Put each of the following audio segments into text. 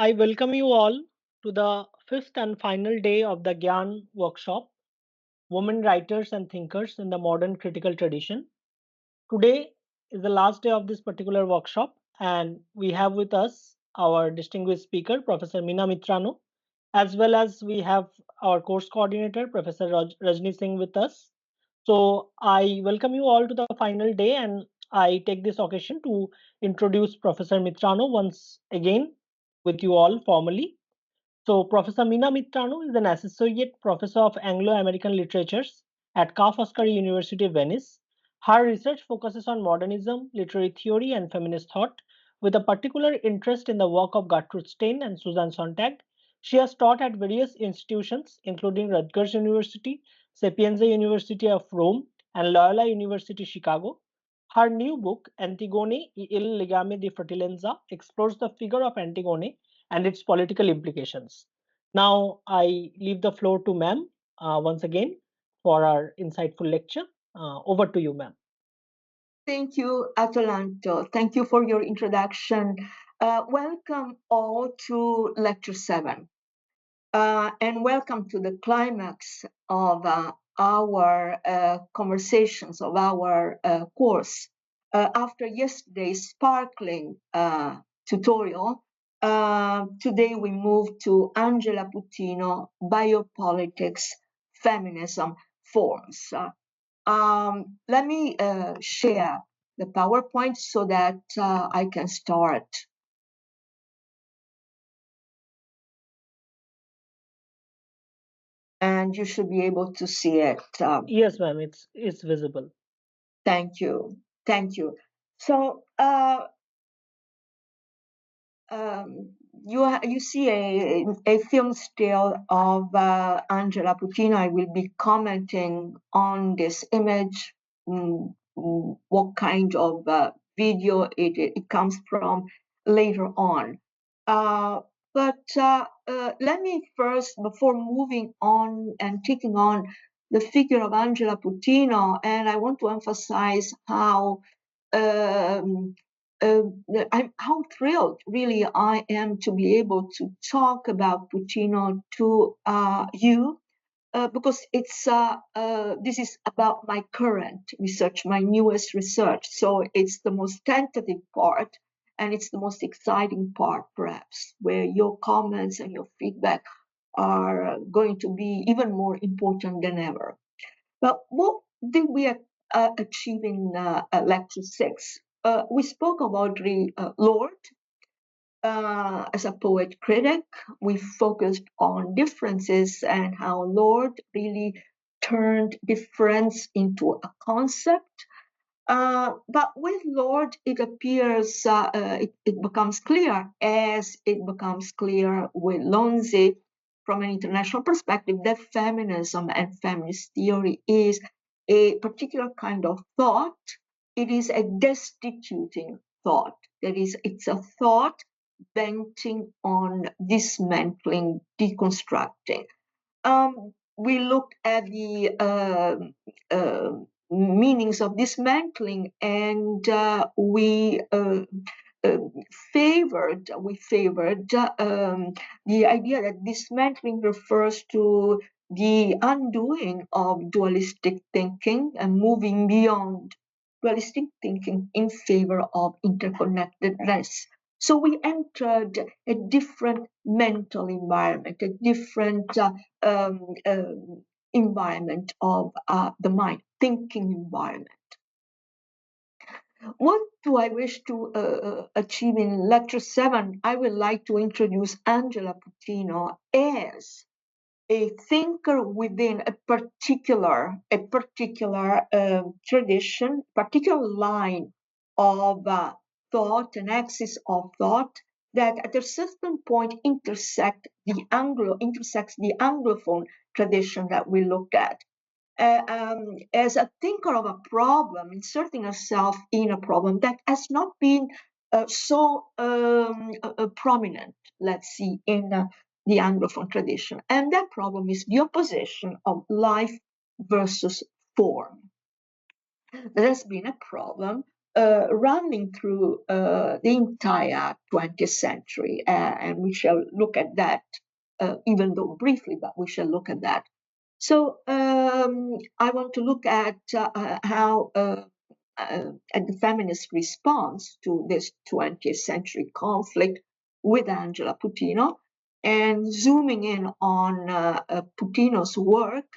I welcome you all to the fifth and final day of the Gyan workshop, Women Writers and Thinkers in the Modern Critical Tradition. Today is the last day of this particular workshop, and we have with us our distinguished speaker, Professor Meena Mitrano, as well as we have our course coordinator, Professor Rajni Singh, with us. So I welcome you all to the final day, and I take this occasion to introduce Professor Mitrano once again with you all formally. So, Professor Meena Mitrano is an associate professor of Anglo-American literatures at Ca' Foscari University, Venice. Her research focuses on modernism, literary theory, and feminist thought, with a particular interest in the work of Gertrude Stein and Susan Sontag. She has taught at various institutions, including Rutgers University, Sapienza University of Rome, and Loyola University Chicago. Her new book, Antigone e il legame di fratellanza, explores the figure of Antigone and its political implications. Now, I leave the floor to ma'am once again for our insightful lecture. Over to you, ma'am. Thank you, Atalanto. Thank you for your introduction. Welcome all to Lecture 7. And welcome to the climax of our conversations, of our course. After yesterday's sparkling tutorial, today we move to Angela Putino, Biopolitics, Feminism, Forms. Let me share the PowerPoint so that I can start. And you should be able to see it. Yes, ma'am, it's visible. Thank you. Thank you. So you see a film still of Angela Putino. I will be commenting on this image, what kind of video it comes from later on. But let me first, before moving on and taking on the figure of Angela Putino, and I want to emphasize how how thrilled really I am to be able to talk about Putino to you, because it's this is about my current research, my newest research. So it's the most tentative part, and it's the most exciting part, perhaps, where your comments and your feedback are going to be even more important than ever. But what did we achieve in Lecture 6? We spoke about Lord as a poet critic. We focused on differences and how Lord really turned difference into a concept. But with Lord, it appears, it becomes clear, as it becomes clear with Lonzi from an international perspective, that feminism and feminist theory is a particular kind of thought. It is a destituting thought. That is, it's a thought banking on dismantling, deconstructing. We looked at the meanings of dismantling, and we favored the idea that dismantling refers to the undoing of dualistic thinking and moving beyond dualistic thinking in favor of interconnectedness. So we entered a different mental environment, a different environment of the mind, thinking environment. What do I wish to achieve in Lecture 7? I would like to introduce Angela Putino as a thinker within a particular tradition, particular line of thought, an axis of thought that at a certain point intersects the Anglophone tradition that we looked at. As a thinker of a problem, inserting herself in a problem that has not been so prominent, let's see, in the Anglophone tradition. And that problem is the opposition of life versus form. There has been a problem running through the entire 20th century, and we shall look at that, even though briefly, but we shall look at that. So I want to look at how at the feminist response to this 20th century conflict with Angela Putino, and zooming in on Putino's work,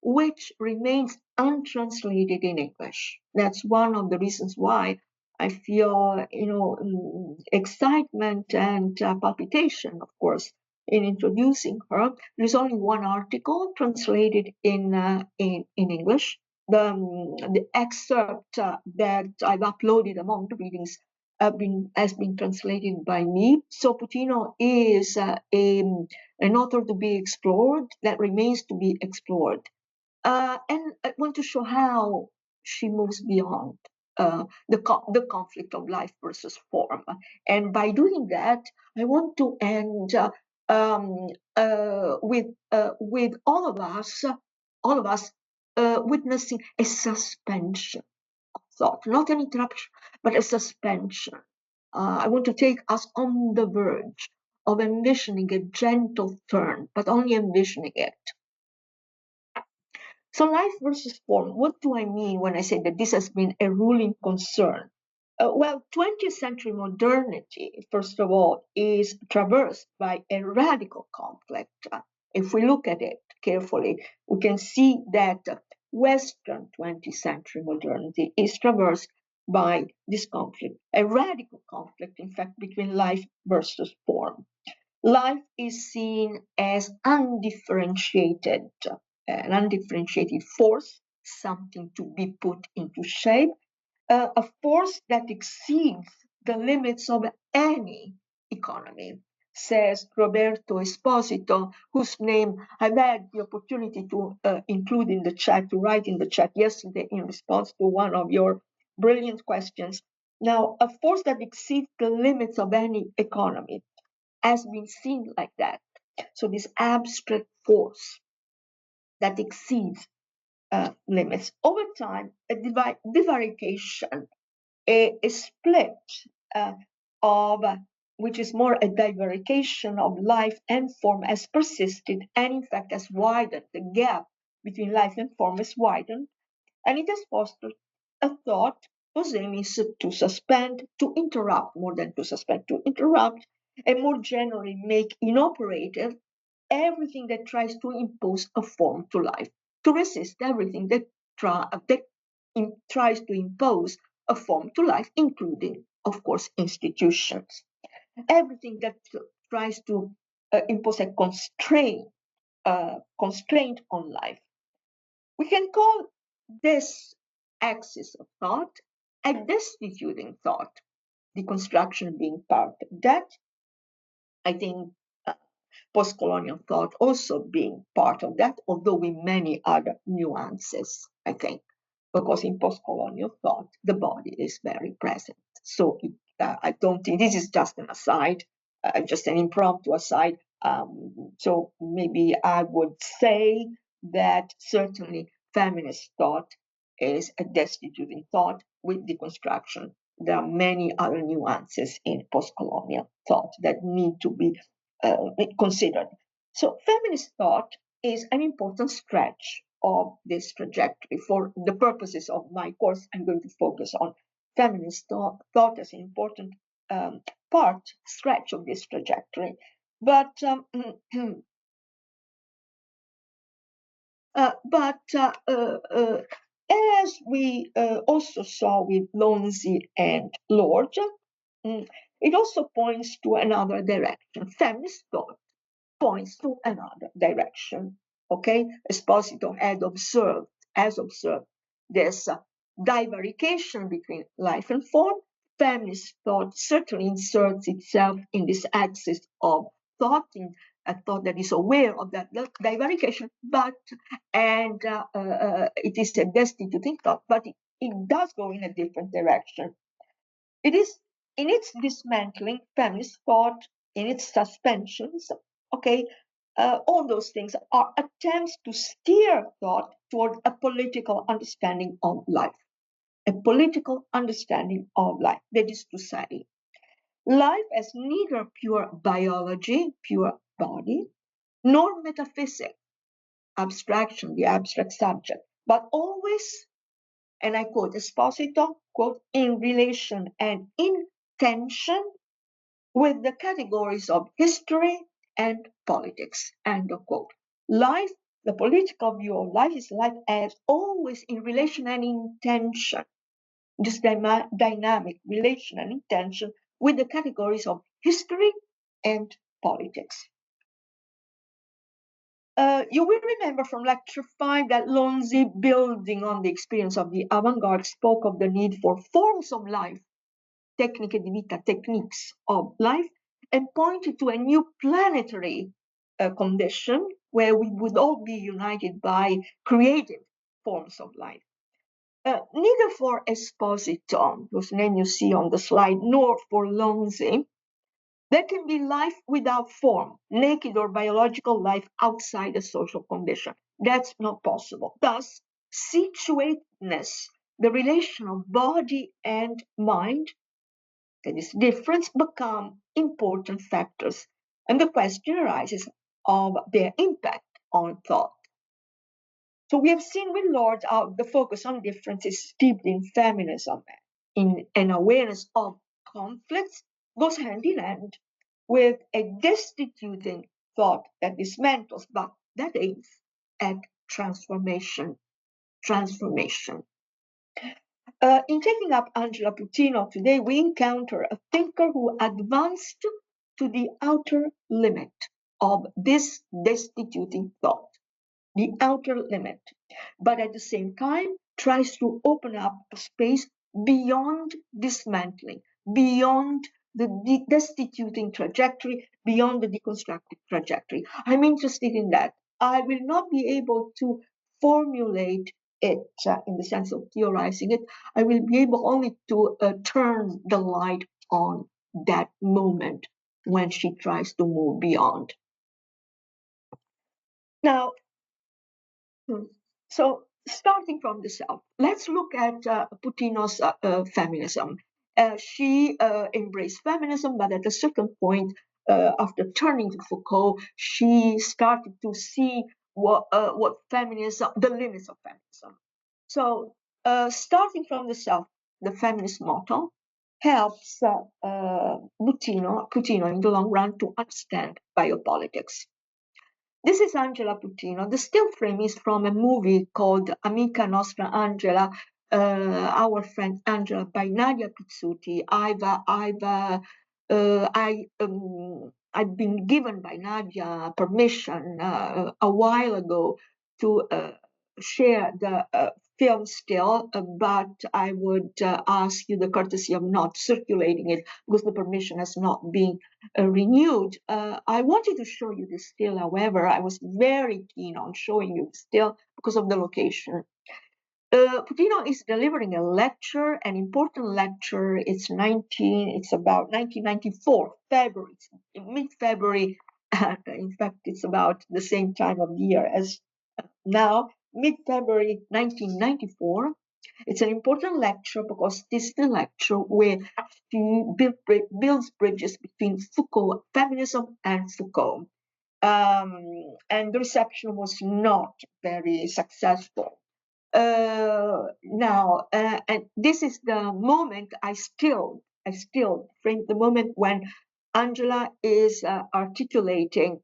which remains untranslated in English. That's one of the reasons why I feel, excitement and palpitation, of course, in introducing her. There's only one article translated in English. The excerpt that I've uploaded among the readings has been translated by me. So Putino is an author to be explored, that remains to be explored. And I want to show how she moves beyond the conflict of life versus form. And by doing that, I want to end with all of us witnessing a suspension of thought, not an interruption, but a suspension. I want to take us on the verge of envisioning a gentle turn, but only envisioning it. So life versus form, what do I mean when I say that this has been a ruling concern? Well, 20th century modernity, first of all, is traversed by a radical conflict. If we look at it carefully, we can see that Western 20th century modernity is traversed by this conflict, a radical conflict, in fact, between life versus form. Life is seen as undifferentiated, an undifferentiated force, something to be put into shape, a force that exceeds the limits of any economy, says Roberto Esposito, whose name I've had the opportunity to include in the chat, to write in the chat yesterday in response to one of your brilliant questions. Now, a force that exceeds the limits of any economy has been seen like that. So this abstract force that exceeds limits. Over time, a divarication, a split of which is more a divarication of life and form has persisted and in fact has widened. The gap between life and form is widened, and it has fostered a thought whose aim is to suspend, to interrupt, more than to suspend, to interrupt, and more generally make inoperative everything that tries to impose a form to life, to resist everything that tries to impose a form to life, including, of course, institutions. Everything that tries to impose a constraint on life. We can call this axis of thought a destituting thought, deconstruction being part of that. I think post-colonial thought also being part of that, although with many other nuances, I think, because in post-colonial thought, the body is very present. So I don't think this is just an aside, just an impromptu aside. So maybe I would say that certainly feminist thought is a destituting thought with deconstruction. There are many other nuances in post-colonial thought that need to be considered. So feminist thought is an important stretch of this trajectory. For the purposes of my course, I'm going to focus on feminist thought as an important stretch of this trajectory. But as we also saw with Lonzi and Lord, it also points to another direction. Feminist thought points to another direction. Okay, Esposito has observed this divarication between life and form. Feminist thought certainly inserts itself in this axis of thought, in a thought that is aware of that divarication, it is a destituting thought, but it does go in a different direction. It is in its dismantling, feminist thought, in its suspensions, okay, all those things are attempts to steer thought toward a political understanding of life. a political understanding of life, that is to say, life as neither pure biology, pure body, nor metaphysics, abstraction, the abstract subject, but always, and I quote Esposito, quote, in relation and in tension with the categories of history and politics, end of quote. Life, the political view of life is life as always in relation and in tension, this dynamic relation and intention with the categories of history and politics. You will remember from lecture 5 that Lonzi, building on the experience of the avant-garde, spoke of the need for forms of life, tecniche di vita, techniques of life, and pointed to a new planetary condition where we would all be united by creative forms of life. Neither for Esposito, whose name you see on the slide, nor for Lonzi, there can be life without form, naked or biological life outside a social condition. That's not possible. Thus, situateness, the relation of body and mind, that is difference, become important factors. And the question arises of their impact on thought. So we have seen with Lord how the focus on difference is steeped in feminism, in an awareness of conflicts, goes hand in hand with a destituting thought that dismantles, but that aims at transformation. Transformation. In taking up Angela Putino today, we encounter a thinker who advanced to the outer limit of this destituting thought, the outer limit, but at the same time tries to open up a space beyond dismantling, beyond the destituting trajectory, beyond the deconstructive trajectory. I'm interested in that. I will not be able to formulate it in the sense of theorizing it. I will be able only to turn the light on that moment when she tries to move beyond. Now, so starting from the self, let's look at Putino's feminism. She embraced feminism, but at a certain point, after turning to Foucault, she started to see what feminism, the limits of feminism. So, starting from the self, the feminist motto helps Putino in the long run to understand biopolitics. This is Angela Putino. The still frame is from a movie called Amica Nostra Angela, Our Friend Angela by Nadia Pizzuti. I've been given by Nadia permission a while ago to share the film still, but I would ask you the courtesy of not circulating it because the permission has not been renewed. I wanted to show you this still, however, I was very keen on showing you still because of the location. Putino is delivering a lecture, an important lecture. It's about 1994, February, mid-February. In fact, it's about the same time of the year as now, mid-February 1994. It's an important lecture because this is the lecture where she builds bridges between Foucault, feminism, and Foucault. And the reception was not very successful. And this is the moment I still frame the moment when Angela is articulating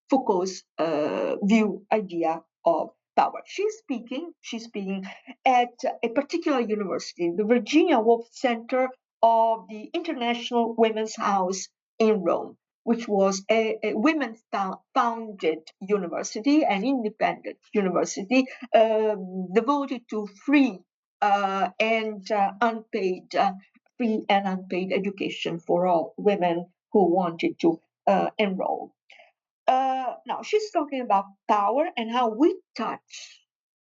Foucault's idea of power. She's speaking at a particular university, the Virginia Woolf Center of the International Women's House in Rome, which was a women-founded university, an independent university devoted to free and unpaid education for all women who wanted to enroll. Now, she's talking about power and how we touch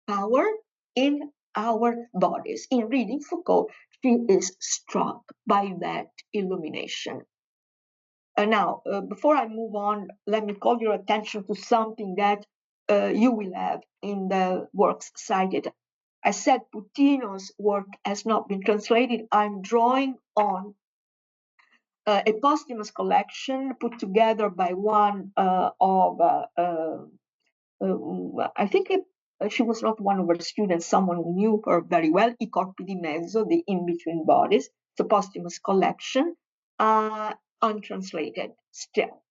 power in our bodies. In reading Foucault, she is struck by that illumination. Now, before I move on, let me call your attention to something that you will have in the works cited I said Putino's work has not been translated. I'm drawing on a posthumous collection put together by one I think she was not one of her students, someone who knew her very well, I corpi di mezzo, the in-between bodies. It's a posthumous collection, untranslated still.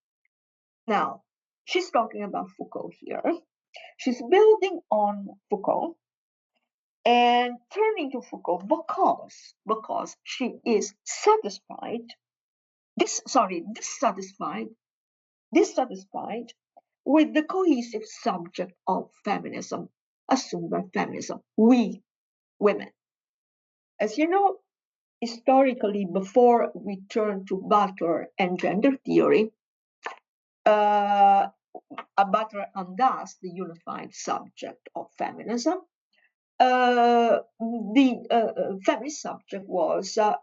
Now, she's talking about Foucault here. She's building on Foucault and turning to Foucault because she is dissatisfied with the cohesive subject of feminism assumed by feminism, we women. As you know, historically, before we turn to Butler and gender theory, Butler undoes the unified subject of feminism. The feminist subject was a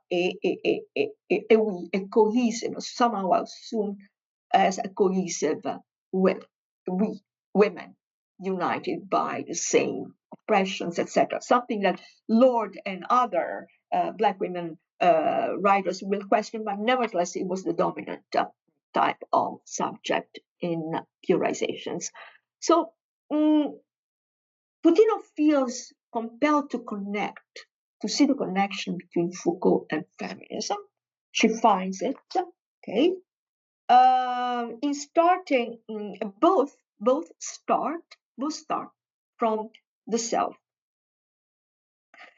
cohesive, somehow assumed as a cohesive with we women united by the same oppressions, etc. Something that Lord and other Black women writers will question, but nevertheless it was the dominant type of subject in theorizations. So Putino feels compelled to connect, to see the connection between Foucault and feminism. She finds it, okay, in starting both start from the self.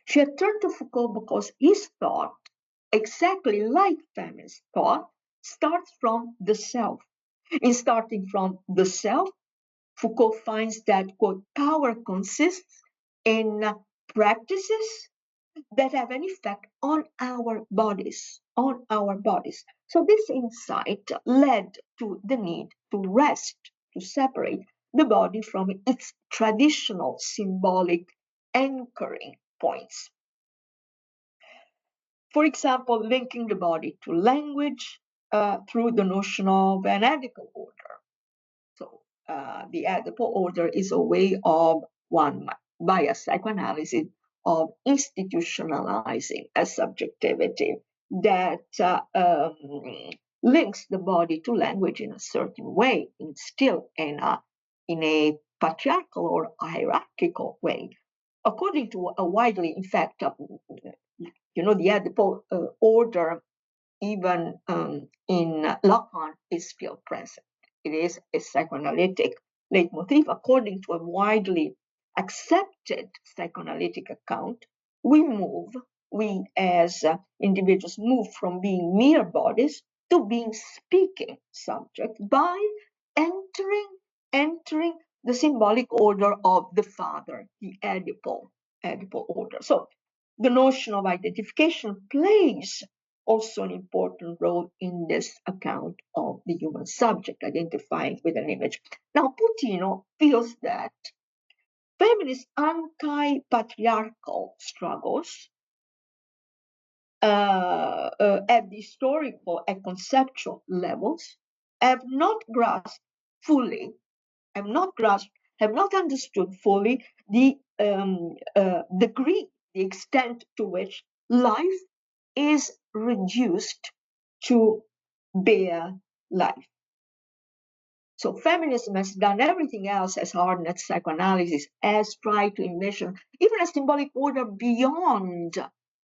She had turned to Foucault because his thought, exactly like feminist thought, starts from the self. In starting from the self, Foucault finds that, quote, power consists in practices that have an effect on our bodies, So this insight led to the need to rest, to separate the body from its traditional symbolic anchoring points. For example, linking the body to language through the notion of an Oedipal order. So the Oedipal order is a way of one via psychoanalysis of institutionalizing a subjectivity that links the body to language in a certain way, still in a patriarchal or hierarchical way. According to a widely, in fact, the Oedipal order, even in Lacan, is still present. It is a psychoanalytic leitmotif. According to a widely accepted psychoanalytic account, we as individuals move from being mere bodies to being speaking subjects by entering the symbolic order of the father, the Oedipal order. So the notion of identification plays also an important role in this account of the human subject identifying with an image. Now, Putino feels that feminist anti-patriarchal struggles at the historical and conceptual levels have not understood fully the degree, the extent to which life is reduced to bare life. So feminism has done everything else as hard as psychoanalysis, has tried to envision even a symbolic order beyond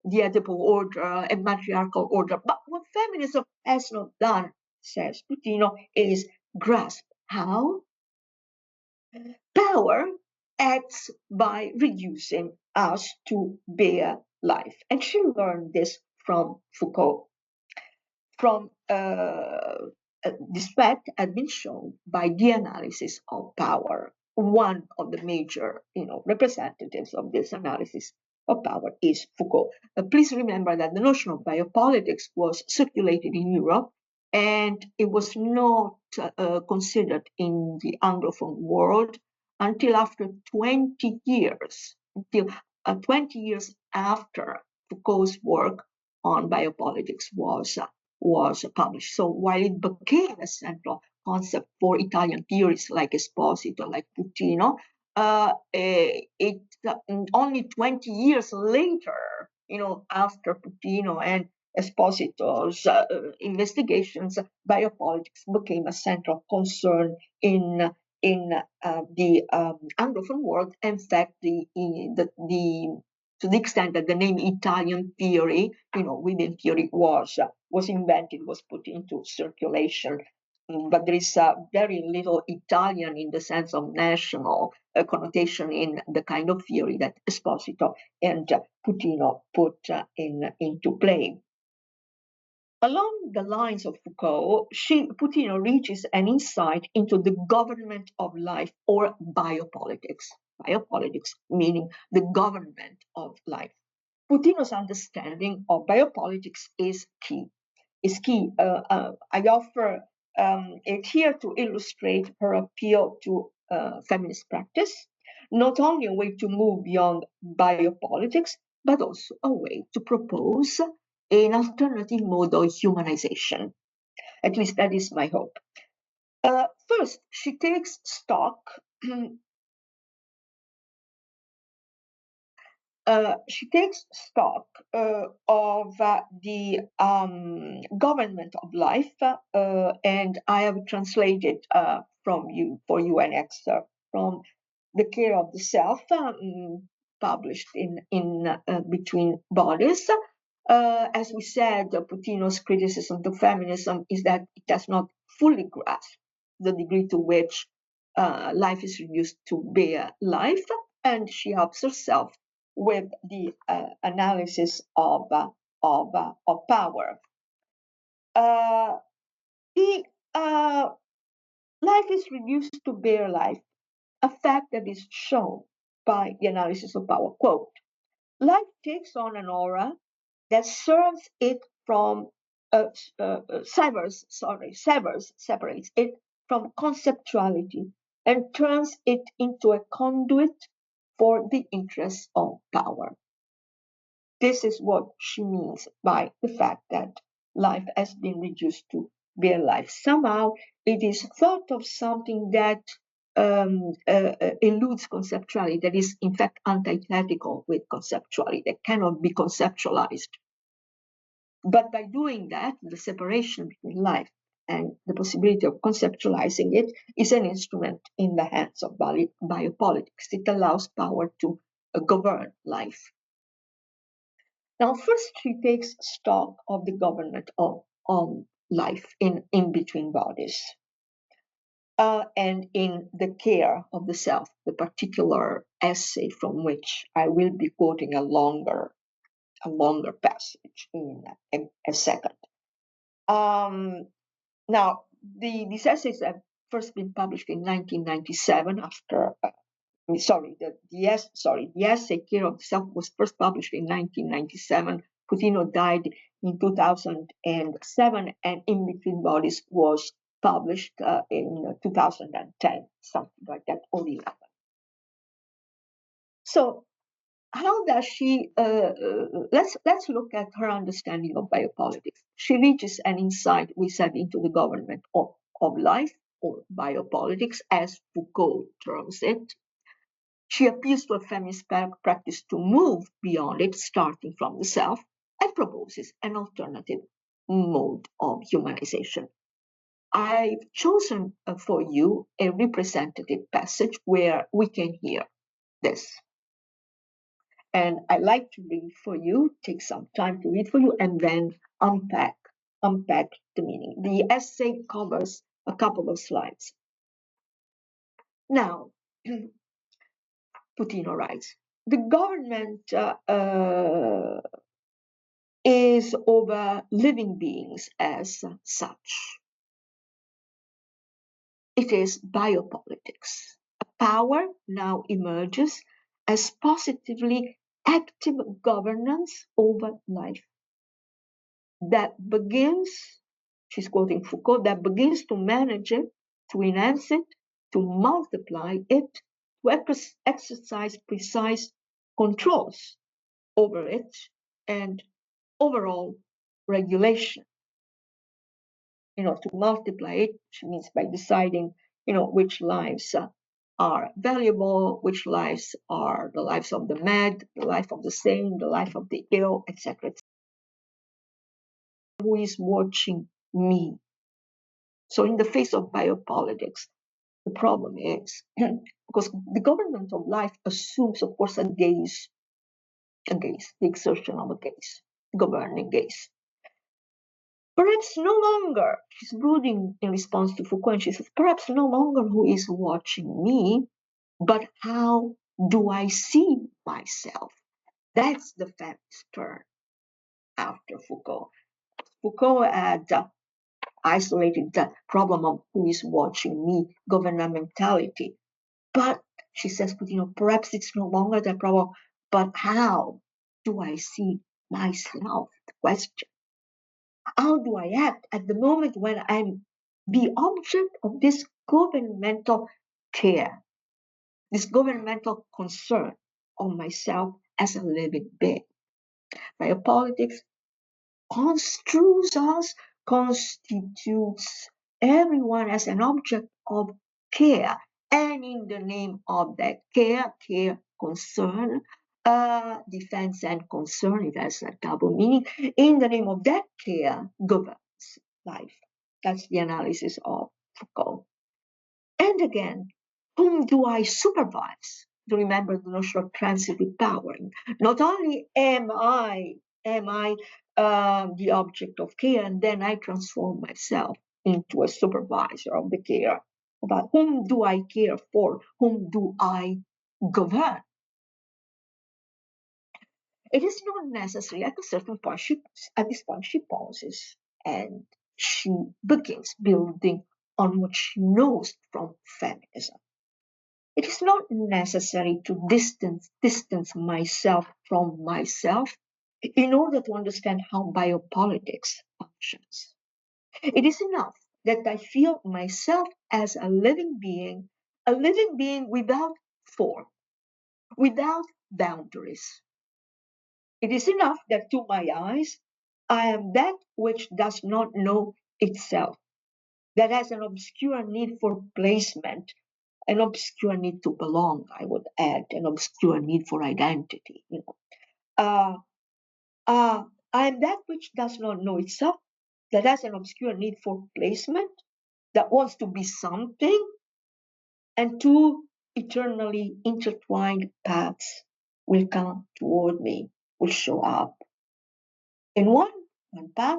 the Oedipal order and matriarchal order. But what feminism has not done, says Putino, is grasp how power acts by reducing us to bare life. And she learned this from Foucault. This fact had been shown by the analysis of power. One of the major, representatives of this analysis of power is Foucault. Please remember that the notion of biopolitics was circulated in Europe, and it was not considered in the Anglophone world until after 20 years, until 20 years after Foucault's work on biopolitics was published. So while it became a central concept for Italian theorists like Esposito, like Putino, only 20 years later, after Putino and Esposito's investigations, biopolitics became a central concern in the Anglophone world. In fact, to the extent that the name Italian theory, within theory was invented, was put into circulation. But there is very little Italian in the sense of national connotation in the kind of theory that Esposito and Putino put into play. Along the lines of Foucault, Putino reaches an insight into the government of life, or biopolitics. Biopolitics meaning the government of life. Putino's understanding of biopolitics is key. I offer it here to illustrate her appeal to feminist practice, not only a way to move beyond biopolitics, but also a way to propose an alternative mode of humanization. At least that is my hope. First, she takes stock of the government of life, and I have translated for you an excerpt from The Care of the Self, published in Between Bodies. As we said, Putino's criticism to feminism is that it does not fully grasp the degree to which life is reduced to bare life, and she helps herself with the analysis of power. The life is reduced to bare life, a fact that is shown by the analysis of power. Quote, life takes on an aura that serves it from separates it from conceptuality and turns it into a conduit for the interests of power. This is what she means by the fact that life has been reduced to bare life. Somehow it is thought of something that eludes conceptuality, that is in fact antithetical with conceptuality, that cannot be conceptualized. But by doing that, the separation between life and the possibility of conceptualizing it is an instrument in the hands of biopolitics. It allows power to govern life. Now, first, she takes stock of the government of life in Between Bodies, and in The Care of the Self, the particular essay from which I will be quoting a longer passage in a second. Now, these essays have first been published in 1997 after the essay Care of the Self was first published in 1997. Putino died in 2007, and In Between Bodies was published in 2010, something like that, or 11. So, how does she? Let's look at her understanding of biopolitics. She reaches an insight, we said, into the government of life, or biopolitics, as Foucault terms it. She appeals to a feminist practice to move beyond it, starting from the self, and proposes an alternative mode of humanization. I've chosen for you a representative passage where we can hear this. And I like to read for you, take some time to read for you, and then unpack the meaning. The essay covers a couple of slides. Now, Putino writes, the government is over living beings as such. It is biopolitics. A power now emerges as positively active governance over life that begins, she's quoting Foucault, that begins to manage it, to enhance it, to multiply it, to exercise precise controls over it, and overall regulation. To multiply it, she means by deciding, which lives are valuable, which lives are the lives of the mad, the life of the sane, the life of the ill, etc. Who is watching me? So in the face of biopolitics, the problem is because the government of life assumes, of course, the exertion of a gaze, governing gaze. Perhaps no longer, she's brooding in response to Foucault, and she says, perhaps no longer who is watching me, but how do I see myself? That's the feminist turn after Foucault. Foucault had isolated the problem of who is watching me, governmentality. But she says, Putino, perhaps it's no longer the problem, but how do I see myself? The question. How do I act at the moment when I'm the object of this governmental care, this governmental concern on myself as a living being? Biopolitics construes us, constitutes everyone as an object of care. And in the name of that care, concern, defense and concern, it has a double meaning. In the name of that care, governs life. That's the analysis of Foucault. And again, whom do I supervise? To remember the notion of transitive power. Not only am I the object of care, and then I transform myself into a supervisor of the care. But whom do I care for? Whom do I govern? It is not necessary. At a certain point, at this point, she pauses and she begins building on what she knows from feminism. It is not necessary to distance myself from myself in order to understand how biopolitics functions. It is enough that I feel myself as a living being without form, without boundaries. It is enough that to my eyes, I am that which does not know itself, that has an obscure need for placement, an obscure need to belong, I would add, an obscure need for identity. Uh, I am that which does not know itself, that has an obscure need for placement, that wants to be something, and two eternally intertwined paths will come toward me, will show up. In one path,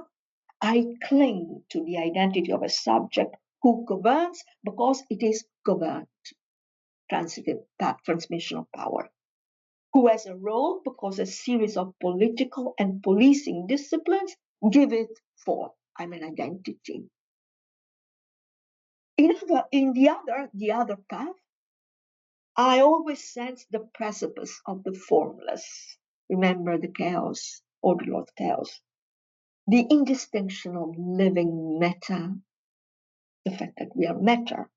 I cling to the identity of a subject who governs because it is governed, transitive transmission of power, who has a role because a series of political and policing disciplines give it form. I'm an identity. In the other path, I always sense the precipice of the formless. Remember the chaos, order of chaos. The indistinction of living matter, the fact that we are matter,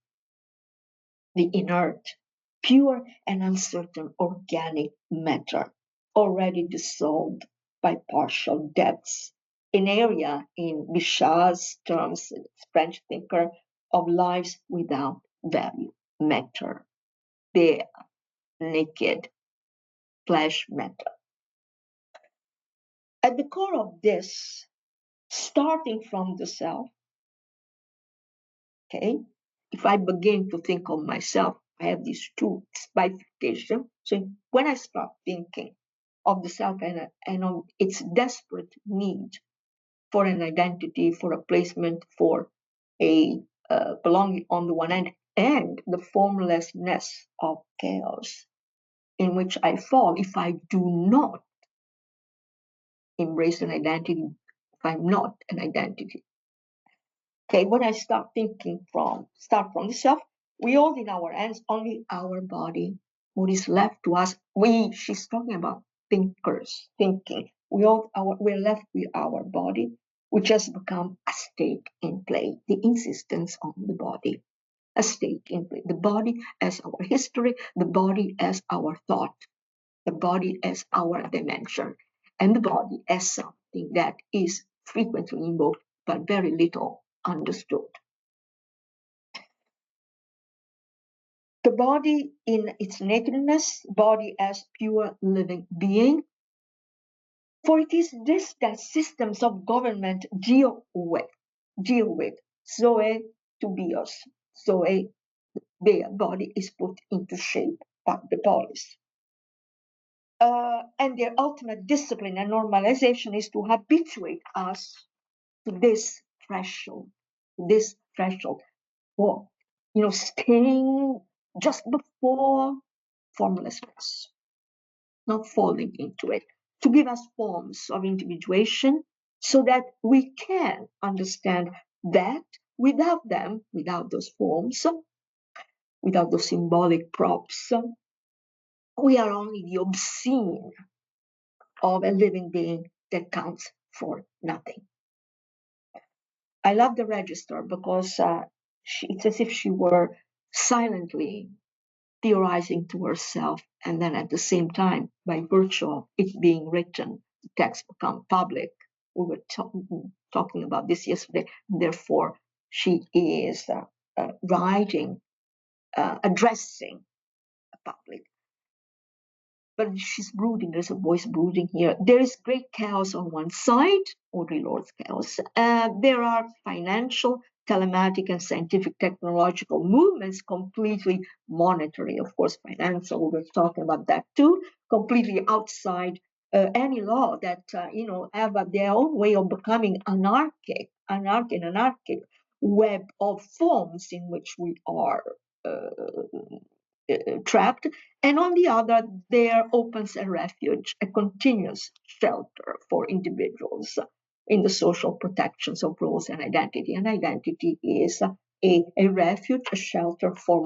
the inert, pure and uncertain organic matter, already dissolved by partial deaths, an area in Bichat's terms, French thinker, of lives without value, matter, bare, naked, flesh matter. At the core of this, starting from the self, okay, if I begin to think of myself, I have these two bifurcation. So when I start thinking of the self and on its desperate need for an identity, for a placement, for a belonging on the one hand, and the formlessness of chaos in which I fall if I do not embrace an identity, if I'm not an identity. Okay, when I start from the self, we hold in our hands only our body. What is left to us, she's talking about thinkers, thinking. We're left with our body, which has become a stake in play, the insistence on the body, a stake in play. The body as our history, the body as our thought, the body as our dimension, and the body as something that is frequently invoked but very little understood. The body in its nakedness, body as pure living being. For it is this that systems of government deal with. Zoe to bios. Zoe, their body is put into shape by the polis. And their ultimate discipline and normalization is to habituate us to this threshold for, staying just before formlessness, not falling into it, to give us forms of individuation so that we can understand that without them, without those forms, without those symbolic props, we are only the obscene of a living being that counts for nothing. I love the register because it's as if she were silently theorizing to herself, and then at the same time, by virtue of it being written, the text become public. We were talking about this yesterday. Therefore, she is writing, addressing a public. But she's brooding. There's a voice brooding here. There is great chaos on one side, Audre Lorde's chaos. There are financial, telematic, and scientific technological movements, completely monetary, of course, financial. We're talking about that too, completely outside any law that have their own way of becoming anarchic web of forms in which we are uh, trapped, and on the other, there opens a refuge, a continuous shelter for individuals in the social protections of roles and identity. And identity is a refuge, a shelter for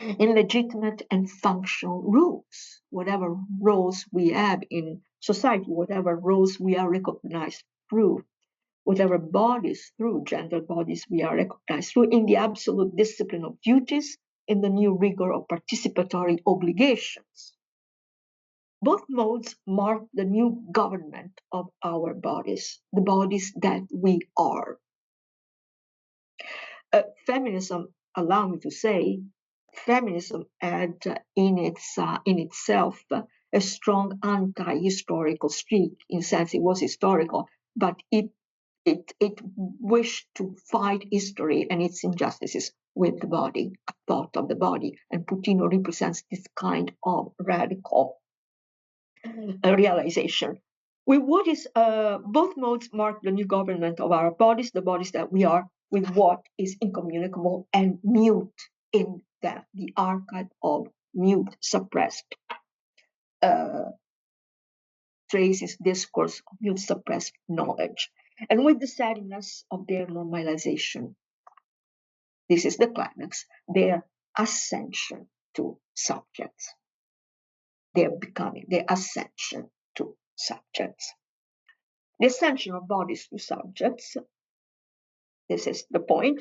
in legitimate and functional roles, whatever roles we have in society, whatever roles we are recognized through, whatever bodies, through gender bodies, we are recognized through, in the absolute discipline of duties, in the new rigor of participatory obligations. Both modes mark the new government of our bodies, the bodies that we are. Feminism, allow me to say, feminism had in itself a strong anti-historical streak, in sense it was historical, but it wished to fight history and its injustices with the body, a thought of the body. And Putino represents this kind of radical realization. With what is both modes mark the new government of our bodies, the bodies that we are, with what is incommunicable and mute in the archive of mute, suppressed traces, discourse of mute, suppressed knowledge, and with the sadness of their normalization. This is the climax, their ascension to subjects. Their becoming, their ascension to subjects. The ascension of bodies to subjects, this is the point.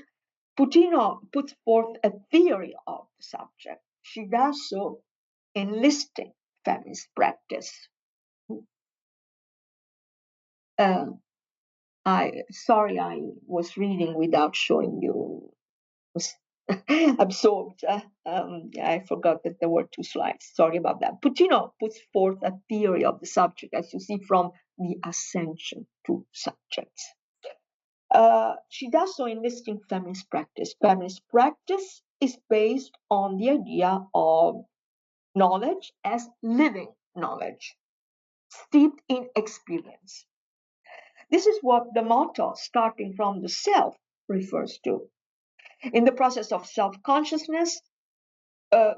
Putino puts forth a theory of the subject. She does so enlisting feminist practice. Uh, I was reading without showing you. Was absorbed. I forgot that there were two slides. Sorry about that. Putino puts forth a theory of the subject, as you see, from the ascension to subjects. She does so in listing feminist practice. Feminist practice is based on the idea of knowledge as living knowledge, steeped in experience. This is what the motto, starting from the self, refers to. In the process of self consciousness,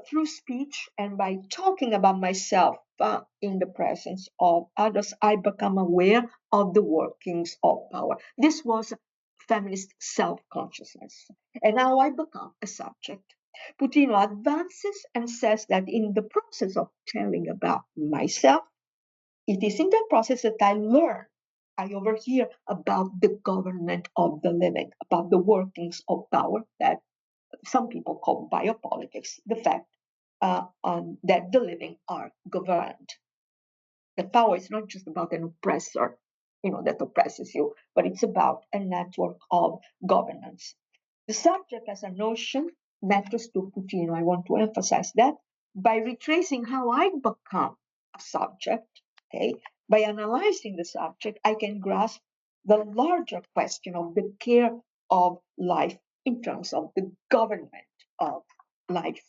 through speech and by talking about myself in the presence of others, I become aware of the workings of power. This was feminist self consciousness. And now I become a subject. Putino advances and says that in the process of telling about myself, it is in that process that I learn. I overhear about the government of the living, about the workings of power that some people call biopolitics, the fact that the living are governed. That power is not just about an oppressor, that oppresses you, but it's about a network of governance. The subject as a notion matters to Putino. I want to emphasize that by retracing how I become a subject, okay, by analyzing the subject, I can grasp the larger question of the care of life in terms of the government of life.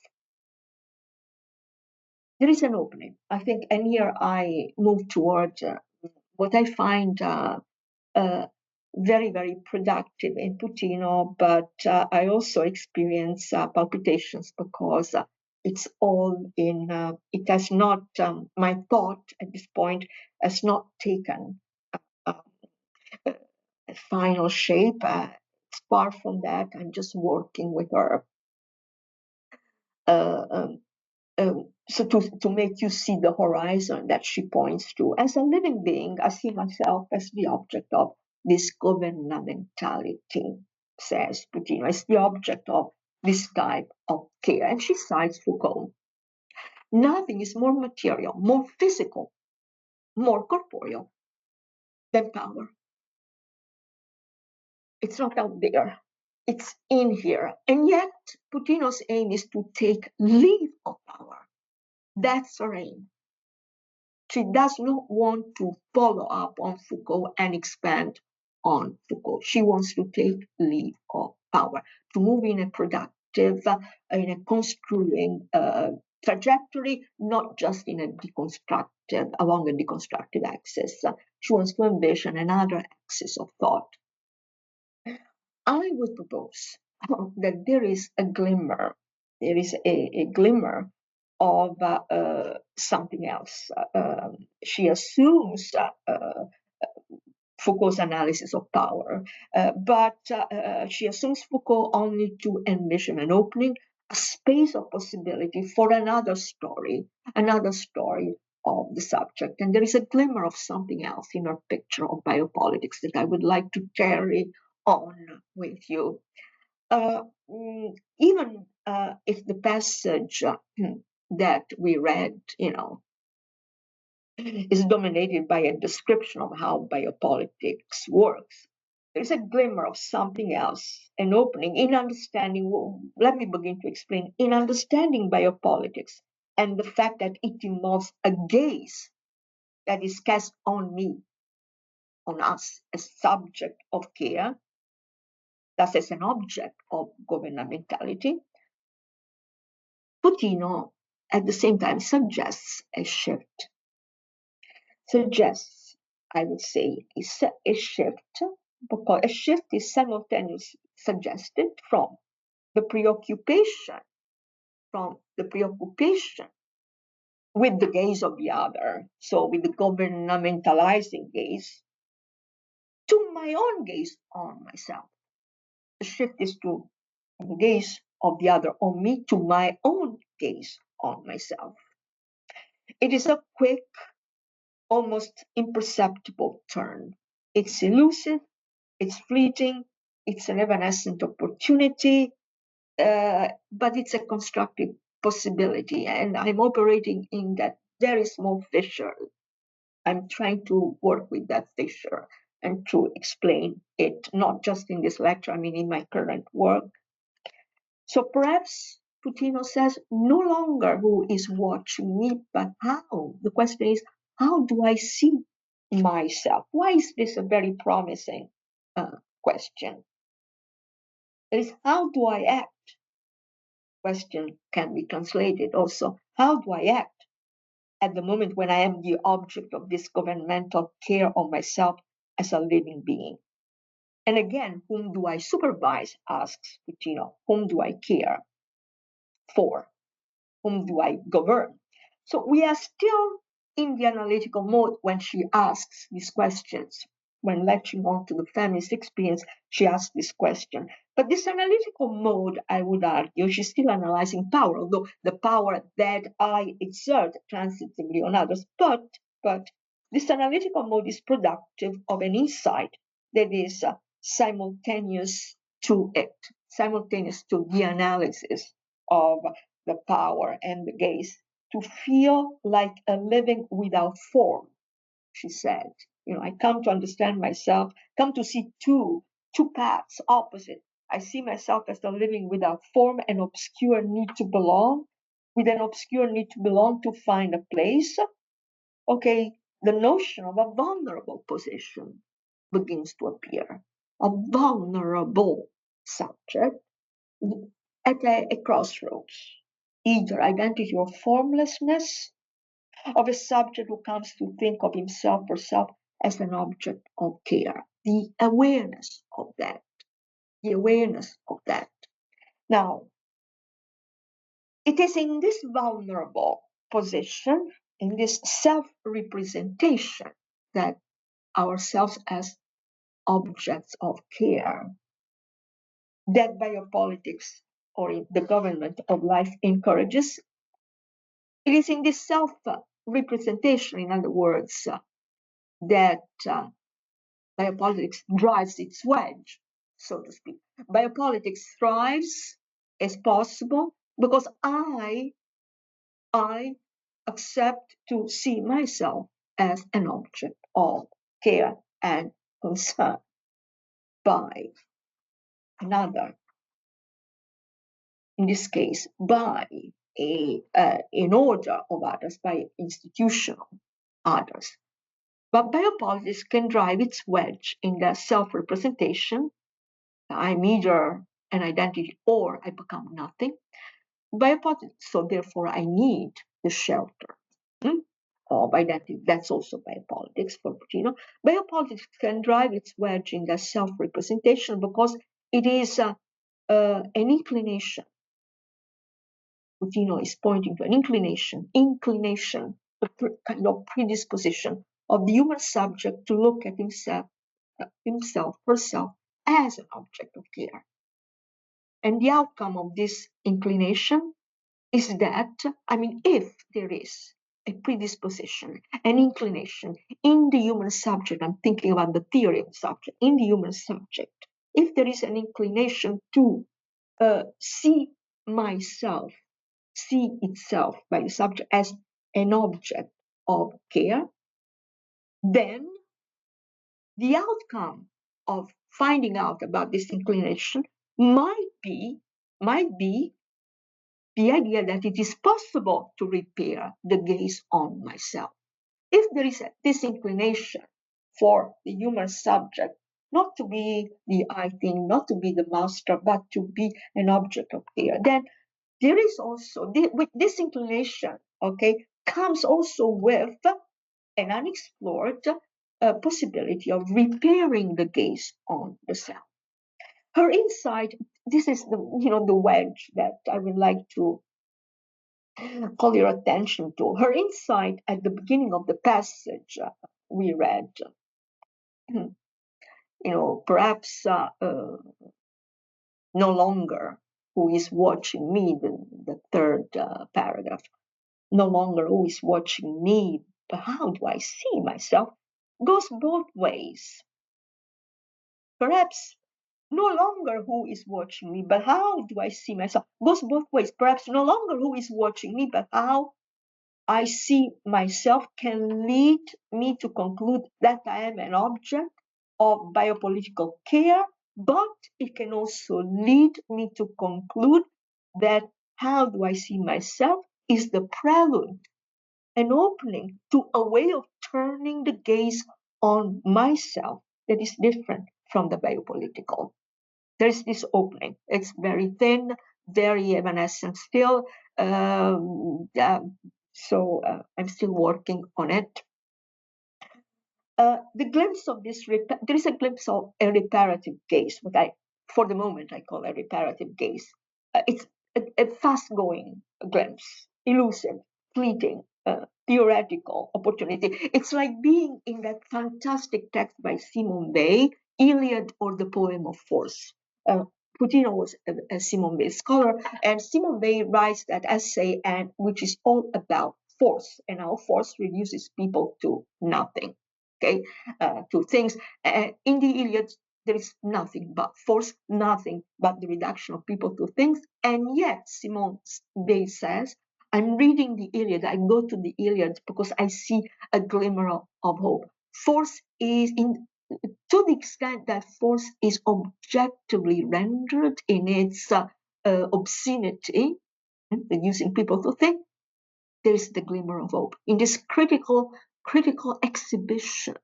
There is an opening, I think, and here I move toward what I find uh, very, very productive in Putino, but I also experience palpitations because it's all in, it has not, my thought at this point has not taken uh, a final shape. It's far from that. I'm just working with her. Uh, um, so to make you see the horizon that she points to. As a living being, I see myself as the object of this governmentality, says Putino, as the object of this type of care. And she cites Foucault. Nothing is more material, more physical, more corporeal than power. It's not out there. It's in here. And yet, Putino's aim is to take leave of power. That's her aim. She does not want to follow up on Foucault and expand on Foucault. She wants to take leave of power, to move in a productive, in a construing trajectory, not just in a deconstructive, along a deconstructive axis. She wants to envision another axis of thought. I would propose that there is a glimmer of something else. She assumes Foucault's analysis of power, but she assumes Foucault only to envision an opening, a space of possibility for another story of the subject. And there is a glimmer of something else in her picture of biopolitics that I would like to carry on with you. Uh, Even if the passage that we read, is dominated by a description of how biopolitics works, there's a glimmer of something else, an opening in understanding. Well, let me begin to explain. In understanding biopolitics and the fact that it involves a gaze that is cast on me, on us, as subject of care, thus as an object of governmentality, Putino at the same time suggests a shift, suggests, I would say, a shift, because a shift is simultaneously suggested the preoccupation, from the preoccupation with the gaze of the other, so with the governmentalizing gaze, to my own gaze on myself. The shift is to the gaze of the other on me, to my own gaze on myself. It is a quick, almost imperceptible turn. It's elusive, it's fleeting, it's an evanescent opportunity, but it's a constructive possibility. And I'm operating in that very small fissure. I'm trying to work with that fissure and to explain it, not just in this lecture, I mean, in my current work. So perhaps Putino says no longer who is watching me, but how. The question is, how do I see myself? Why is this a very promising question? It is, how do I act? Question can be translated also, how do I act at the moment when I am the object of this governmental care of myself as a living being? And again, whom do I supervise, asks Putino. Whom do I care for? Whom do I govern? So we are still in the analytical mode when she asks these questions. When latching on to the feminist experience, she asks this question. But this analytical mode, I would argue, she's still analyzing power, although the power that I exert transitively on others. But this analytical mode is productive of an insight that is simultaneous to it, simultaneous to the analysis of the power and the gaze, to feel like a living without form, she said. I come to understand myself, come to see two paths opposite I see myself as the living without form, an obscure need to belong, with an obscure need to belong to find a place. Okay, the notion of a vulnerable position begins to appear. A vulnerable subject at a crossroads, either identity or formlessness, of a subject who comes to think of himself or herself as an object of care. The awareness of that. The awareness of that. Now, it is in this vulnerable position, in this self representation, that ourselves as objects of care, that biopolitics or the government of life encourages. It is in this self representation, in other words, that biopolitics drives its wedge, so to speak. Biopolitics thrives as possible because I accept to see myself as an object of care and concern by another, in this case, by an order of others, by institutional others. But biopolitics can drive its wedge in the self-representation. I'm either an identity or I become nothing. Biopolitics, so therefore I need the shelter of identity. That's also biopolitics for Putino. Biopolitics can drive its wedge in the self-representation because it is an inclination. Putino is pointing to an inclination, a kind of predisposition of the human subject to look at herself, as an object of care. And the outcome of this inclination is that, if there is a predisposition, an inclination in the human subject, I'm thinking about the theory of subject, in the human subject, if there is an inclination to see myself, see itself by the subject as an object of care, then the outcome of finding out about this inclination might be the idea that it is possible to repair the gaze on myself. If there is this inclination for the human subject not to be the I thing, not to be the master, but to be an object of care, then there is also, with this inclination, okay, comes also with an unexplored possibility of repairing the gaze on the self. Her insight, this is the wedge that I would like to call your attention to. Her insight at the beginning of the passage we read, perhaps no longer who is watching me, the third paragraph, no longer who is watching me, but how do I see myself, goes both ways. Perhaps no longer who is watching me, but how do I see myself, goes both ways. Perhaps no longer who is watching me, but how I see myself can lead me to conclude that I am an object of biopolitical care, but it can also lead me to conclude that how do I see myself is the prelude, an opening to a way of turning the gaze on myself that is different from the biopolitical. There's this opening. It's very thin, very evanescent still. So I'm still working on it. The glimpse of this, there is a glimpse of a reparative gaze, what for the moment, I call a reparative gaze. It's a fast-going glimpse, elusive, fleeting, theoretical opportunity. It's like being in that fantastic text by Simone Weil, Iliad or the Poem of Force. Putino was a Simone Weil scholar, and Simone Weil writes that essay, and which is all about force and how force reduces people to nothing. Okay, to things. In the Iliad, there is nothing but force, nothing but the reduction of people to things, and yet Simone Weil says, I'm reading the Iliad, I go to the Iliad because I see a glimmer of hope. Force is in to the extent that force is objectively rendered in its obscenity, using people to think, there is the glimmer of hope. In this critical exhibition,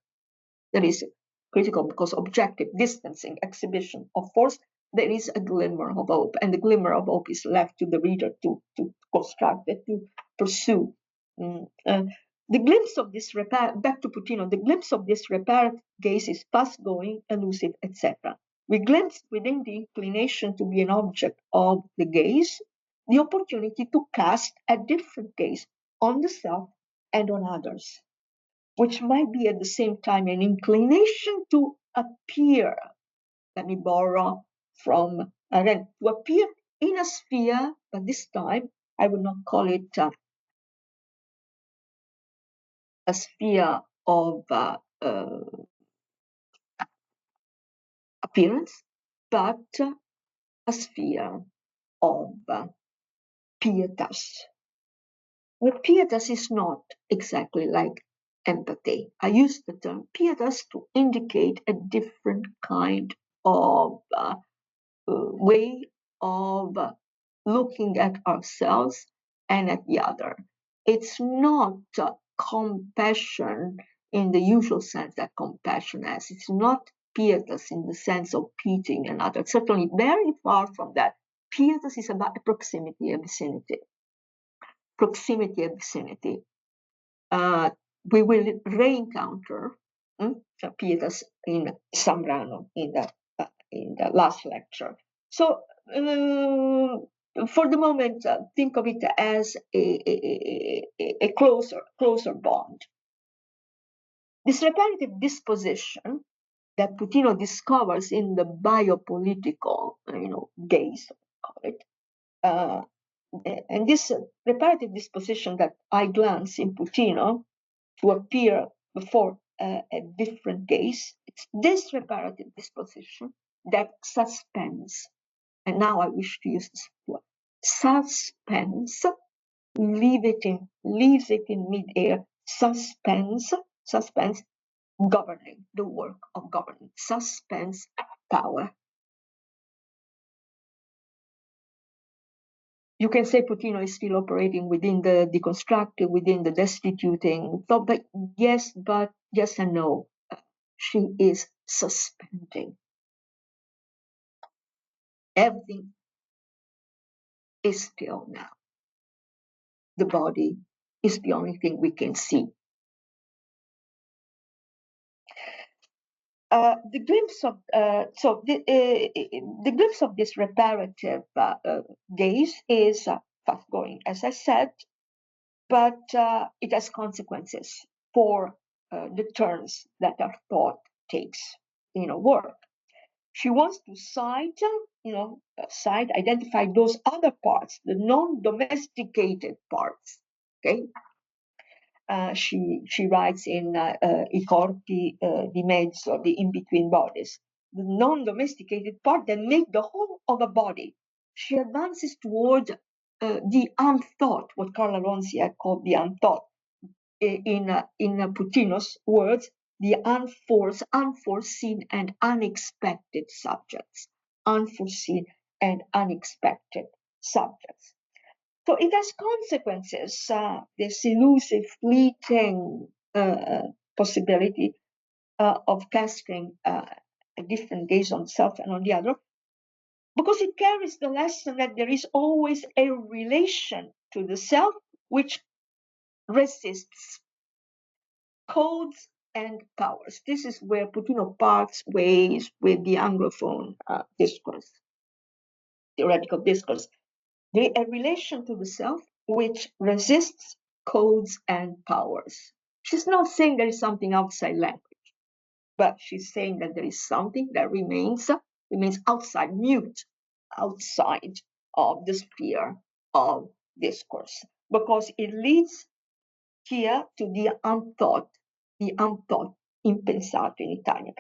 that is critical because objective, distancing exhibition of force, there is a glimmer of hope. And the glimmer of hope is left to the reader to construct it, to pursue. The glimpse of this back to Putino, the glimpse of this reparative gaze is fast going, elusive, etc. We glimpse within the inclination to be an object of the gaze the opportunity to cast a different gaze on the self and on others, which might be at the same time an inclination to appear. Let me borrow from, again, to appear in a sphere, but this time I would not call it a sphere of appearance, but a sphere of pietas. Well, pietas is not exactly like empathy. I use the term pietas to indicate a different kind of way of looking at ourselves and at the other. It's not compassion in the usual sense that compassion has. It's not pietas in the sense of pitying another. Certainly very far from that. Pietas is about proximity and vicinity. Proximity and vicinity. We will re-encounter pietas in Sambrano in the last lecture. So for the moment, think of it as a closer bond. This reparative disposition that Putino discovers in the biopolitical, gaze, call it, and this reparative disposition that I glance in Putino to appear before a different gaze, it's this reparative disposition that suspends, and now I wish to use this word, suspense, leaves it in midair, suspense, governing, the work of governing, suspense power. You can say Putino is still operating within the deconstructive, within the destituting. But yes and no. She is suspending. Everything is still now. The body is the only thing we can see. The glimpse of this reparative gaze is fast going, as I said, but it has consequences for the turns that our thought takes work. She wants to identify those other parts, the non-domesticated parts. Okay, she writes in I corpi di mezzo, the in-between bodies, the non-domesticated part that make the whole of a body. She advances toward the unthought, what Carla Ronzi had called the unthought. In Putino's words, the unforeseen and unexpected subjects. Unforeseen and unexpected subjects. So it has consequences, this elusive, fleeting possibility of casting a different gaze on self and on the other, because it carries the lesson that there is always a relation to the self which resists codes and powers. This is where Putino parts ways with the Anglophone discourse, theoretical discourse. A relation to the self which resists codes and powers. She's not saying there is something outside language, but she's saying that there is something that remains outside, mute, outside of the sphere of discourse, because it leads here to the unthought, impensato in Italian.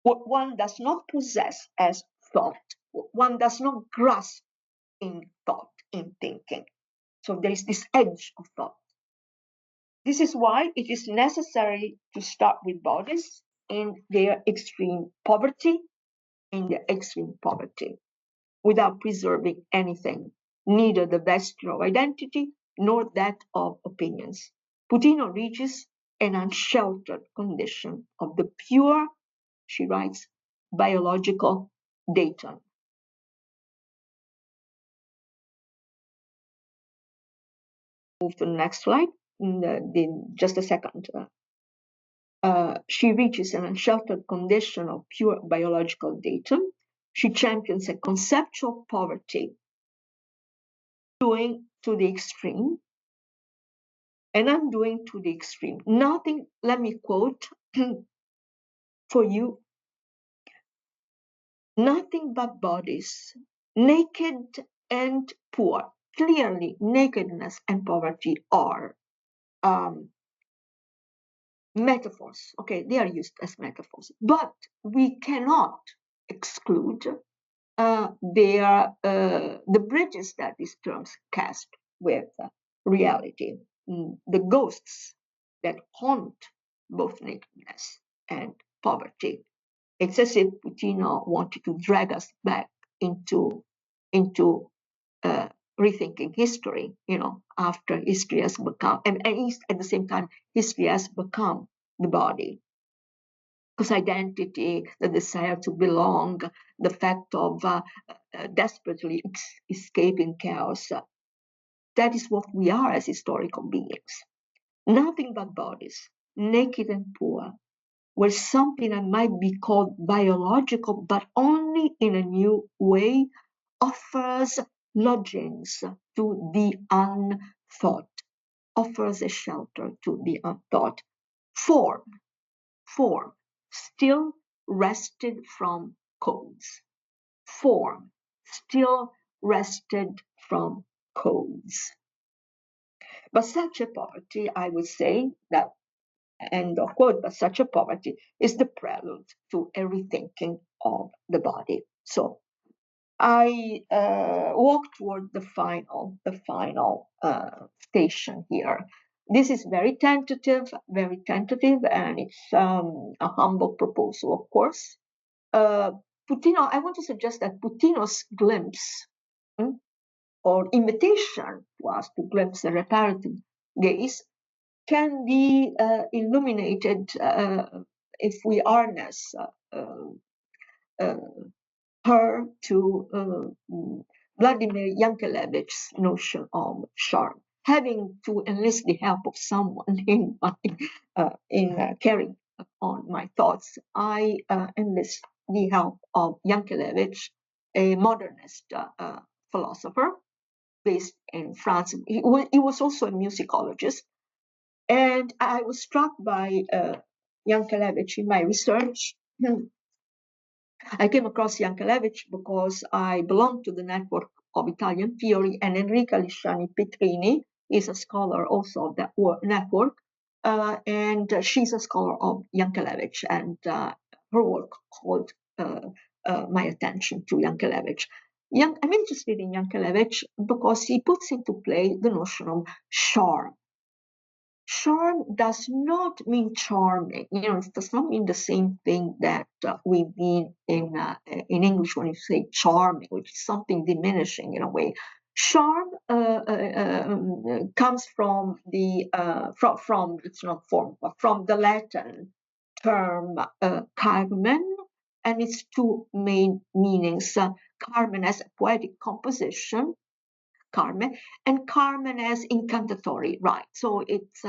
What one does not possess as thought, what one does not grasp in thought, in thinking. So there is this edge of thought. This is why it is necessary to start with bodies in their extreme poverty, without preserving anything, neither the vesture of identity nor that of opinions. Putino reaches an unsheltered condition of the pure, she writes, biological datum. Move to the next slide. Just a second. She reaches an unsheltered condition of pure biological datum. She champions a conceptual poverty, doing to the extreme, and undoing to the extreme. Nothing, let me quote for you, nothing but bodies, naked and poor. Clearly, nakedness and poverty are metaphors. Okay, they are used as metaphors, but we cannot exclude the bridges that these terms cast with reality, the ghosts that haunt both nakedness and poverty. It's as if Putino wanted to drag us back into uh, rethinking history, after history has become, and at the same time, history has become the body. Because identity, the desire to belong, the fact of desperately escaping chaos, that is what we are as historical beings. Nothing but bodies, naked and poor, where something that might be called biological, but only in a new way, offers lodgings to the unthought, offers a shelter to the unthought. Form, still wrested from codes. Form, still wrested from codes. But such a poverty, I would say that, end of quote, but such a poverty is the prelude to a rethinking of the body. So I walk toward the final station here. This is very tentative, and it's a humble proposal, of course. Putino, I want to suggest that Putino's glimpse or invitation to us to glimpse the reparative gaze can be illuminated if we harness her to Vladimir Yankelevic's notion of charm. Having to enlist the help of someone in carrying on my thoughts, I enlist the help of Yankelevich, a modernist philosopher based in France. He was also a musicologist, and I was struck by Yankelevich in my research. I came across Yankelevich because I belong to the network of Italian theory, and Enrica Lisciani Petrini is a scholar also of that network, and she's a scholar of Yankelevich, and her work called my attention to Yankelevich. I'm interested in Yankelevich because he puts into play the notion of charm. Charm does not mean charming. It does not mean the same thing that we mean in English when you say charming, which is something diminishing in a way. Charm comes from from it's not form, but from the Latin term carmen, and its two main meanings. Carmen as a poetic composition, Carmen, and Carmen as incantatory, right? So it's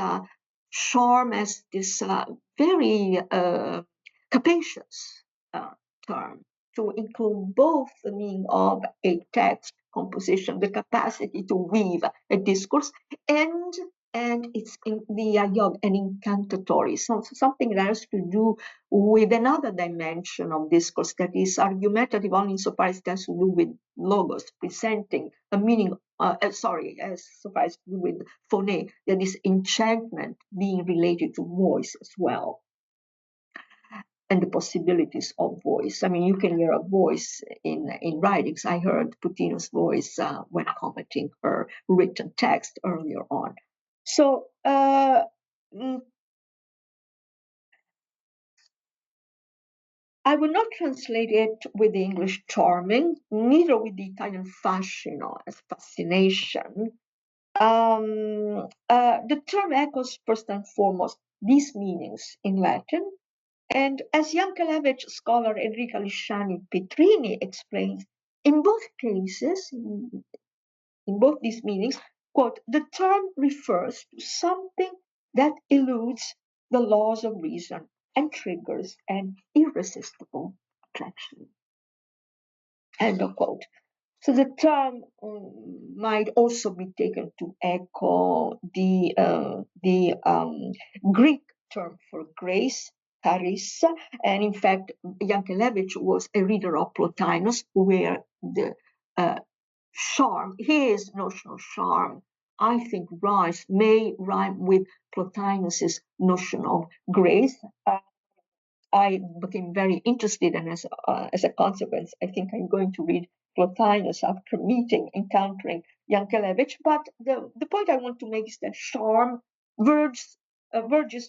charm as this very capacious term to include both the meaning of a text composition, the capacity to weave a discourse, and it's in the idea of an incantatory, so something that has to do with another dimension of discourse that is argumentative only insofar as it has to do with logos, presenting a meaning, as so far as to do with phone, that is enchantment being related to voice as well, and the possibilities of voice. I mean, you can hear a voice in writings. I heard Putino's voice when commenting her written text earlier on. So I will not translate it with the English charming, neither with the Italian fascino as fascination. The term echoes first and foremost these meanings in Latin, and as Yankelevich scholar Enrica Lisciani Petrini explains, in both cases, in both these meanings, quote, the term refers to something that eludes the laws of reason and triggers an irresistible attraction, end of quote. So the term might also be taken to echo the Greek term for grace, charis, and in fact, Yankelevich was a reader of Plotinus, where the uh, charm, his notion of charm, I think may rhyme with Plotinus's notion of grace. I became very interested, and as a consequence, I think I'm going to read Plotinus after encountering Yankelevich. But the point I want to make is that charm verges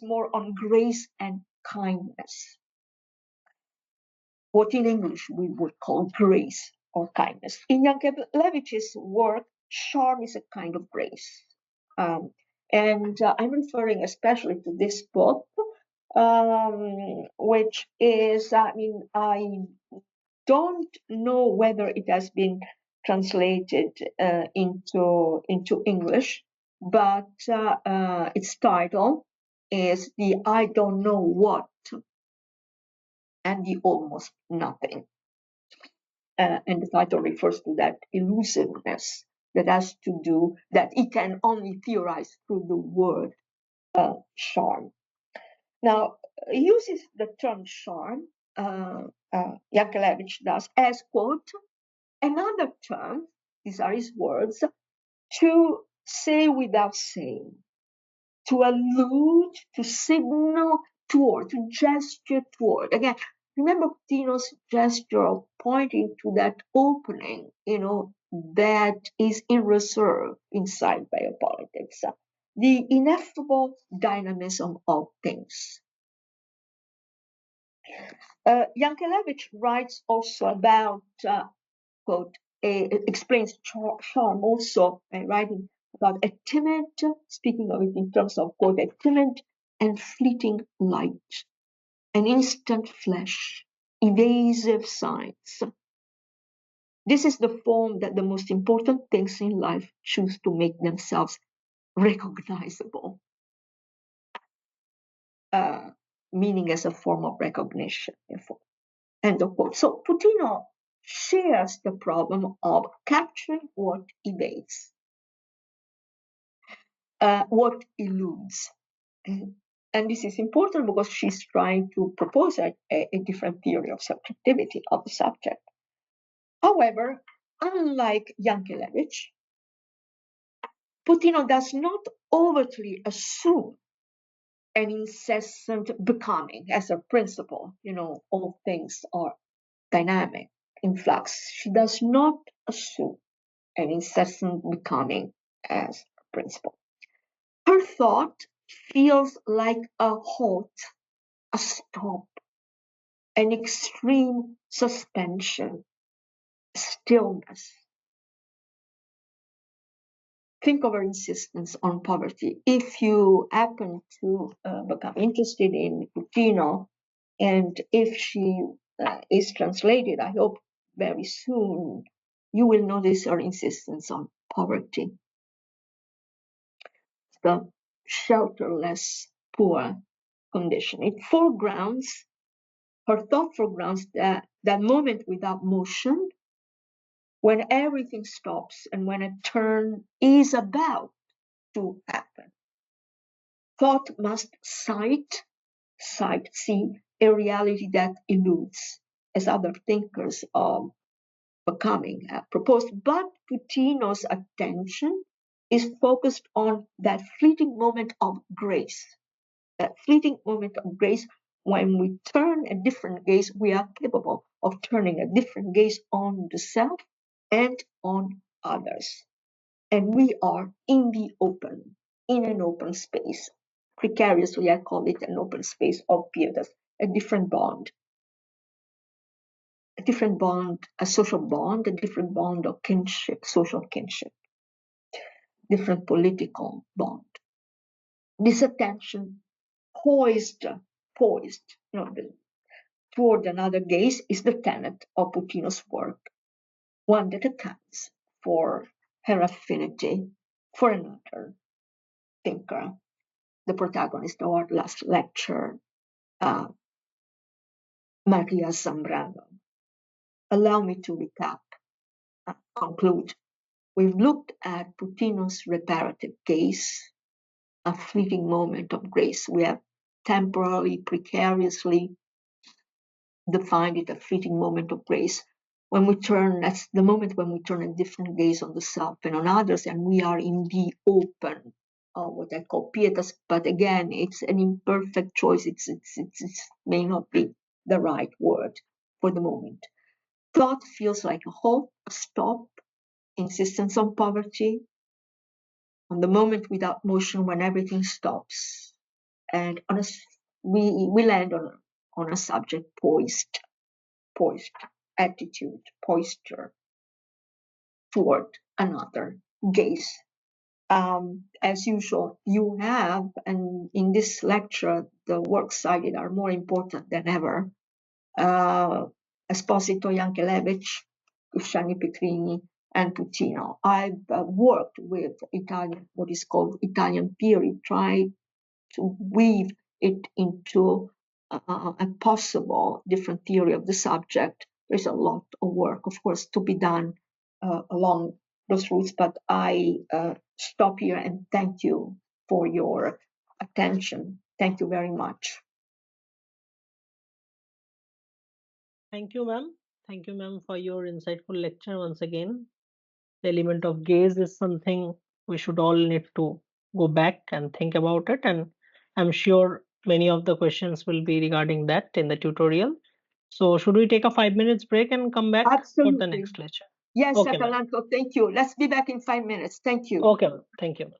more on grace and kindness, what in English we would call grace or kindness. In Yankelevich's work, charm is a kind of grace. Um, and I'm referring especially to this book, which is, I don't know whether it has been translated into English, but its title is The I Don't Know What and the Almost Nothing. And the title refers to that elusiveness that has to do, that it can only theorize through the word charm. Now, he uses the term charm, Yankelevich does, as, quote, another term, these are his words, to say without saying, to allude, to signal toward, to gesture toward. Again, remember Putino's gesture of pointing to that opening, that is in reserve inside biopolitics, the ineffable dynamism of things. Yankelevich writes also about, quote, explains charm also by writing about a timid, speaking of it in terms of, quote, a timid and fleeting light, an instant flash, evasive signs. This is the form that the most important things in life choose to make themselves recognizable, meaning as a form of recognition, therefore. End of quote. So Putino shares the problem of capturing what evades, what eludes. And this is important because she's trying to propose a different theory of subjectivity of the subject. However, unlike Yankelevich, Putino does not overtly assume an incessant becoming as a principle. All things are dynamic, in flux. She does not assume an incessant becoming as a principle. Her thought feels like a halt, a stop, an extreme suspension, stillness. Think of her insistence on poverty. If you happen to become interested in Putino, and if she is translated, I hope very soon, you will notice her insistence on poverty, the shelterless poor condition. It foregrounds, her thought foregrounds that moment without motion, when everything stops and when a turn is about to happen. Thought must see a reality that eludes, as other thinkers of becoming proposed. But Putino's attention is focused on that fleeting moment of grace. That fleeting moment of grace, when we turn a different gaze, we are capable of turning a different gaze on the self and on others. And we are in the open, in an open space. Precariously, I call it an open space of pietas, a different bond. a different bond, a social bond, a different bond of kinship, social kinship, different political bond. This attention poised, toward another gaze is the tenet of Putino's work, one that accounts for her affinity for another thinker, the protagonist of our last lecture, uh, Maria Zambrano. Allow me to recap and conclude. We've looked at Putino's reparative gaze, a fleeting moment of grace. We have temporarily, precariously defined it, a fleeting moment of grace. When we turn, that's the moment when we turn a different gaze on the self and on others, and we are in the open, what I call pietas. But again, it's an imperfect choice. It may not be the right word for the moment. Thought feels like a halt, a stop, insistence on poverty, on the moment without motion when everything stops. And we land on a subject poised, attitude, posture toward another, gaze. As usual, you have, and in this lecture, the works cited are more important than ever. Esposito, Yankelevich, Cusciani Petrini, and Putino. I've worked with Italian, what is called Italian theory, trying to weave it into a possible different theory of the subject. There's a lot of work, of course, to be done along those routes, but I stop here and thank you for your attention. Thank you very much. Thank you, ma'am. Thank you, ma'am, for your insightful lecture once again. The element of gaze is something we should all need to go back and think about it. And I'm sure many of the questions will be regarding that in the tutorial. So, should we take a 5 minutes break and come back for the Absolutely. next lecture? Yes, Okay, ma'am. Atalanta, thank you. Let's be back in 5 minutes. Thank you. Okay, ma'am. Thank you.